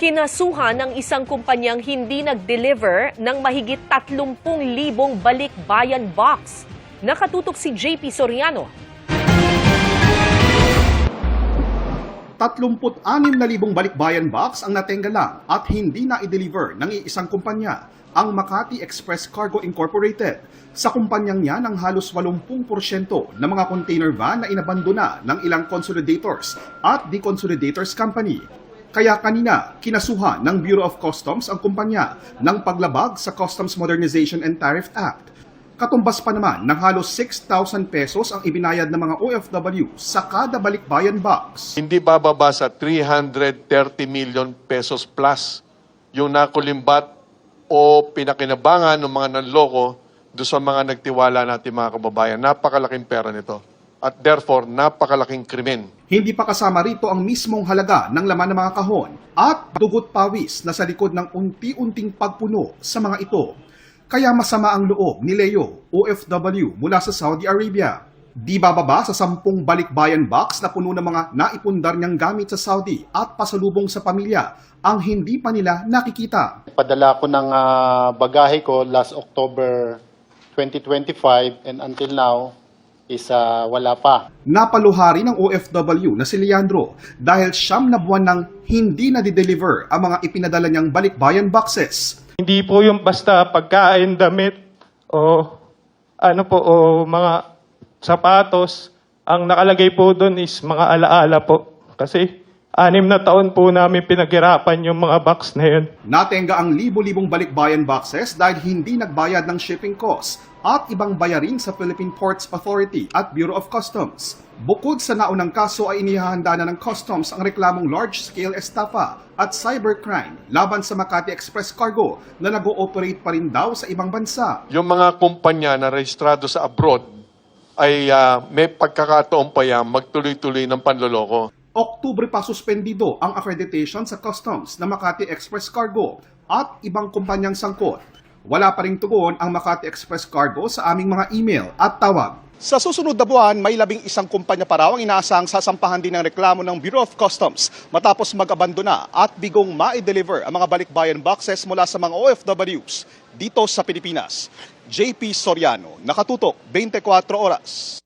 Kinasuhan ng isang kumpanyang hindi nag-deliver ng mahigit 30,000 balikbayan box. Nakatutok si JP Soriano. 36,000 balikbayan box ang natenggalang at hindi na i-deliver ng iisang kumpanya, ang Makati Express Cargo Incorporated. Sa kumpanyang yan ang halos 80% ng mga container van na inabandona ng ilang consolidators at deconsolidators company. Kaya kanina, kinasuhan ng Bureau of Customs ang kumpanya ng paglabag sa Customs Modernization and Tariff Act. Katumbas pa naman ng halos 6,000 pesos ang ibinayad ng mga OFW sa kada balikbayan box. Hindi bababa sa 330 million pesos plus yung nakulimbat o pinakinabangan ng mga nanloko doon sa mga nagtiwala natin mga kababayan. Napakalaking pera nito. At therefore, napakalaking krimen. Hindi pa kasama rito ang mismong halaga ng laman ng mga kahon at dugot pawis na sa likod ng unti-unting pagpuno sa mga ito. Kaya masama ang loob ni Leo, OFW mula sa Saudi Arabia. Di bababa sa 10 balikbayan box na puno ng mga naipundar niyang gamit sa Saudi at pasalubong sa pamilya ang hindi pa nila nakikita. Padala ko ng bagahe ko last October 2025 and until now is wala pa. Napaluhari ng OFW na si Leandro dahil 9 na buwan nang hindi na-deliver ang mga ipinadala niyang balikbayan boxes. Hindi po yung basta pagkain, damit o mga sapatos. Ang nakalagay po doon is mga alaala po. Kasi 6 na taon po namin pinaghirapan yung mga box na yun. Natenga ang libo-libong balikbayan boxes dahil hindi nagbayad ng shipping costs at ibang bayarin sa Philippine Ports Authority at Bureau of Customs. Bukod sa naunang kaso ay inihahanda na ng Customs ang reklamong large-scale estafa at cybercrime laban sa Makati Express Cargo na nag-ooperate pa rin daw sa ibang bansa. Yung mga kumpanya na rehistrado sa abroad ay may pagkakataon pa yan magtuloy-tuloy ng panloloko. Oktubre pa suspendido ang accreditation sa Customs ng Makati Express Cargo at ibang kumpanyang sangkot. Wala pa ring tugon ang Makati Express Cargo sa aming mga email at tawag. Sa susunod na buwan, may 11 kumpanya pa raw ang inaasahang sasampahan din ng reklamo ng Bureau of Customs matapos mag-abandona at bigong ma-deliver ang mga balikbayan boxes mula sa mga OFWs dito sa Pilipinas. JP Soriano, nakatutok 24 oras.